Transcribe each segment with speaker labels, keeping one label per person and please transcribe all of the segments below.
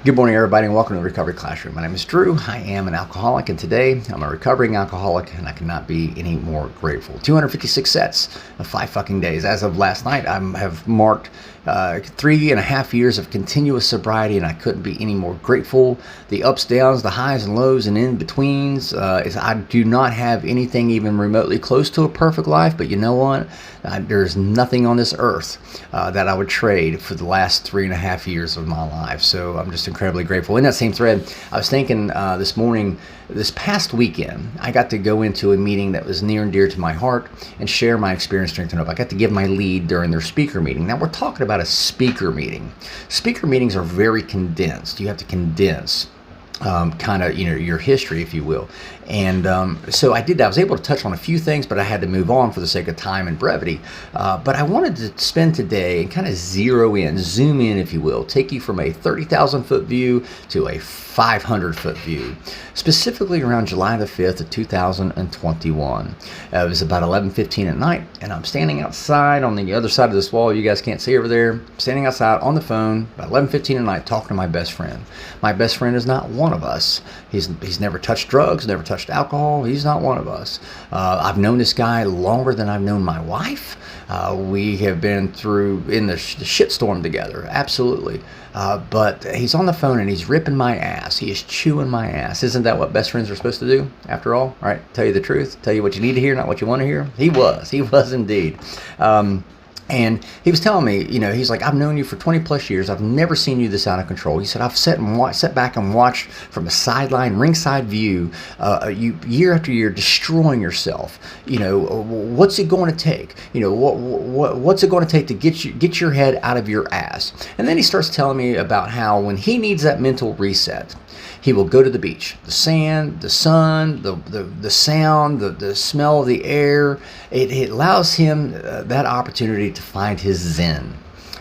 Speaker 1: Good morning, everybody, and welcome to the Recovery Classroom. My name is Drew. I am an alcoholic, and today I'm a recovering alcoholic, and I cannot be any more grateful. 256 sets of 5 fucking days. As of last night, I have marked 3.5 years of continuous sobriety, and I couldn't be any more grateful. The ups, downs, the highs and lows, and in-betweens. I do not have anything even remotely close to a perfect life, but you know what? There's nothing on this earth that I would trade for the last 3.5 years of my life. So I'm just incredibly grateful. In that same thread, I was thinking this morning, this past weekend, I got to go into a meeting that was near and dear to my heart and share my experience Strengthen Up. I got to give my lead during their speaker meeting. Now, we're talking about a speaker meeting. Speaker meetings are very condensed. You have to condense your history, if you will. And so I did that. I was able to touch on a few things, but I had to move on for the sake of time and brevity. But I wanted to spend today and kind of zoom in, if you will, take you from a 30,000 foot view to a 500 foot view, specifically around July the 5th of 2021. It was about 11:15 at night, and I'm standing outside on the other side of this wall. You guys can't see over there. I'm standing outside on the phone about 11:15 at night talking to my best friend. My best friend is not one of us. He's never touched drugs, never touched alcohol. He's not one of us. I've known this guy longer than I've known my wife. We have been through in the shitstorm together, absolutely. But he's on the phone and he's ripping my ass. He is chewing my ass. Isn't that what best friends are supposed to do, after all? All right, tell you the truth, tell you what you need to hear, not what you want to hear. He was indeed. And he was telling me, he's like, I've known you for 20 plus years. I've never seen you this out of control. He said, I've sat back and watched from a sideline, ringside view, you year after year destroying yourself. What's it going to take? What's it going to take to get your head out of your ass? And then he starts telling me about how when he needs that mental reset, he will go to the beach. The sand, the sun, the sound, the smell of the air. It allows him that opportunity to find his zen.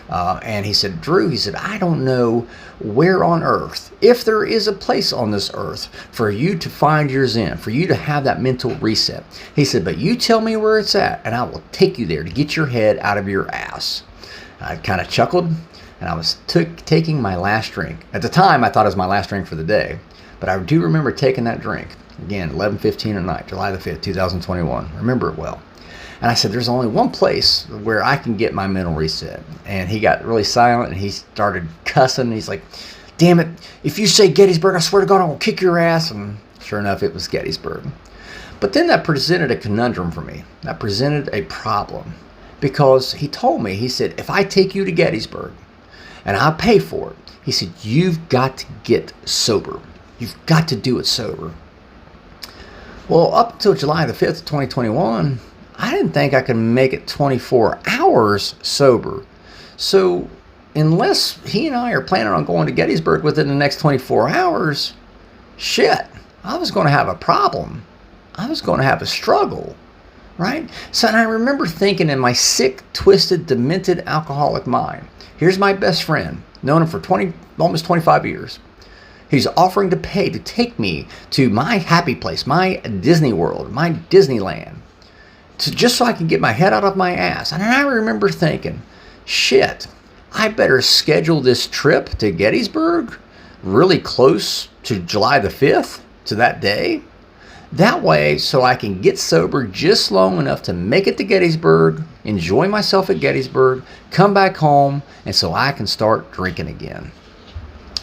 Speaker 1: And he said, Drew, I don't know where on earth, if there is a place on this earth for you to find your zen, for you to have that mental reset. He said, but you tell me where it's at, and I will take you there to get your head out of your ass. I kind of chuckled. And I was taking my last drink. At the time, I thought it was my last drink for the day. But I do remember taking that drink. Again, 11:15 at night, July the 5th, 2021. Remember it well. And I said, there's only one place where I can get my mental reset. And he got really silent and he started cussing. He's like, damn it, if you say Gettysburg, I swear to God, I will kick your ass. And sure enough, it was Gettysburg. But then that presented a conundrum for me. That presented a problem. Because he told me, he said, if I take you to Gettysburg, and I'll pay for it. He said, you've got to get sober. You've got to do it sober. Well, up until July the 5th, 2021, I didn't think I could make it 24 hours sober. So unless he and I are planning on going to Gettysburg within the next 24 hours, shit, I was going to have a problem. I was going to have a struggle, right? So and I remember thinking in my sick, twisted, demented alcoholic mind, here's my best friend, known him for almost 25 years. He's offering to pay to take me to my happy place, my Disney World, my Disneyland, just so I can get my head out of my ass. And I remember thinking, shit, I better schedule this trip to Gettysburg really close to July the 5th, to that day. That way, so I can get sober just long enough to make it to Gettysburg, enjoy myself at Gettysburg, come back home, and so I can start drinking again.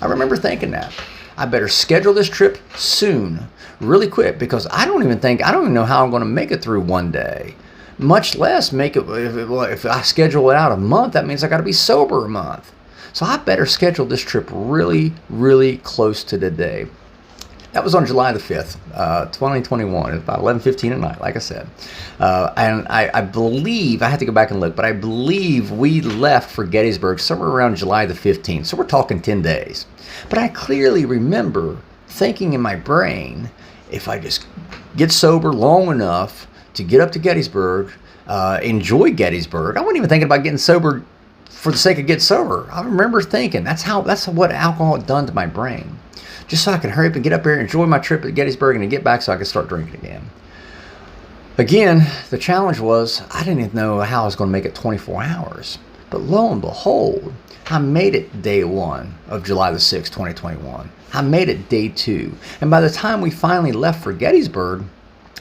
Speaker 1: I remember thinking that. I better schedule this trip soon, really quick, because I don't even know how I'm going to make it through one day. Much less make it, if I schedule it out a month, that means I got to be sober a month. So I better schedule this trip really, really close to the day. That was on July the 5th, 2021. It was about 11:15 at night, like I said. And I believe, I have to go back and look, but I believe we left for Gettysburg somewhere around July the 15th. So we're talking 10 days. But I clearly remember thinking in my brain, if I just get sober long enough to get up to Gettysburg, enjoy Gettysburg. I wasn't even thinking about getting sober for the sake of getting sober. I remember thinking, that's what alcohol had done to my brain. Just so I can hurry up and get up here and enjoy my trip at Gettysburg and then get back so I can start drinking again. Again, the challenge was I didn't even know how I was going to make it 24 hours. But lo and behold, I made it day 1 of July the 6th, 2021. I made it day 2. And by the time we finally left for Gettysburg,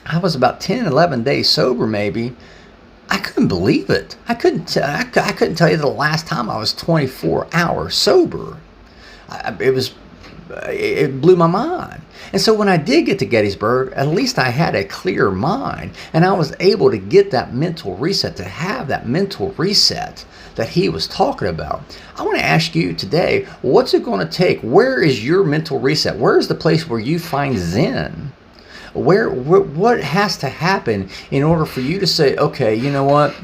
Speaker 1: I was about 10, 11 days sober maybe. I couldn't believe it. I couldn't tell you the last time I was 24 hours sober. It blew my mind. And so when I did get to Gettysburg, at least I had a clear mind, and I was able to get that mental reset, to have that mental reset that he was talking about. I want to ask you today, what's it going to take? Where is your mental reset? Where is the place where you find Zen? What has to happen in order for you to say, okay, you know what?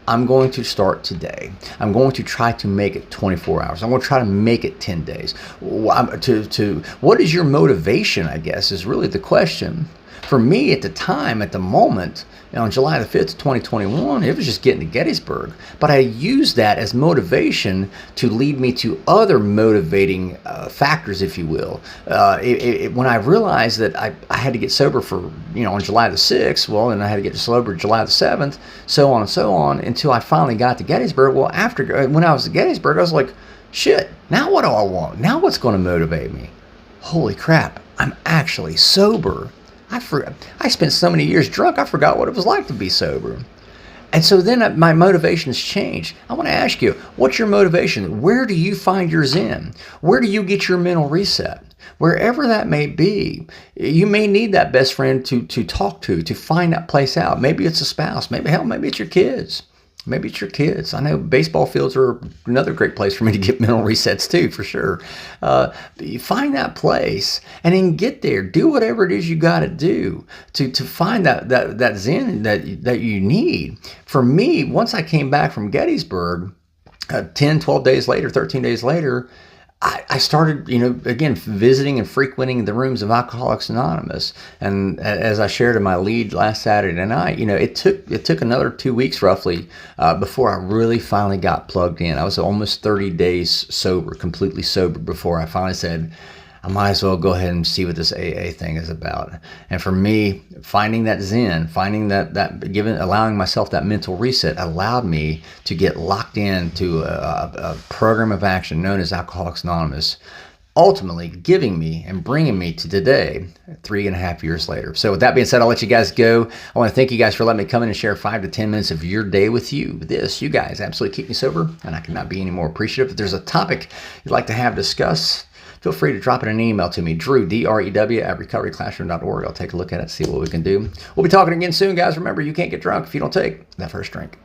Speaker 1: I'm going to start today. I'm going to try to make it 24 hours. I'm going to try to make it 10 days. What is your motivation, I guess, is really the question. For me, at the time, at the moment, on July the 5th, 2021, it was just getting to Gettysburg. But I used that as motivation to lead me to other motivating factors, if you will. When I realized that I had to get sober on July the 6th, well, and I had to get sober July the 7th, so on, until I finally got to Gettysburg. Well, when I was at Gettysburg, I was like, shit, now what do I want? Now what's going to motivate me? Holy crap, I'm actually sober. I spent so many years drunk, I forgot what it was like to be sober. And so then my motivations changed. I want to ask you, what's your motivation? Where do you find your Zen? Where do you get your mental reset? Wherever that may be, you may need that best friend to talk to find that place out. Maybe it's a spouse. Maybe it's your kids. Maybe it's your kids. I know baseball fields are another great place for me to get mental resets too, for sure. You find that place and then get there. Do whatever it is you got to do to find that Zen that you need. For me, once I came back from Gettysburg, 10, 12 days later, 13 days later, I started, again, visiting and frequenting the rooms of Alcoholics Anonymous. And as I shared in my lead last Saturday night, it took another 2 weeks roughly before I really finally got plugged in. I was almost 30 days sober, completely sober, before I finally said, I might as well go ahead and see what this AA thing is about. And for me, finding that Zen, allowing myself that mental reset allowed me to get locked into a program of action known as Alcoholics Anonymous, ultimately giving me and bringing me to today, 3.5 years later. So with that being said, I'll let you guys go. I want to thank you guys for letting me come in and share 5 to 10 minutes of your day with you. You guys absolutely keep me sober, and I cannot be any more appreciative. If there's a topic you'd like to have discussed, feel free to drop it in an email to me, Drew, D-R-E-W, at recoveryclassroom.org. I'll take a look at it, see what we can do. We'll be talking again soon, guys. Remember, you can't get drunk if you don't take that first drink.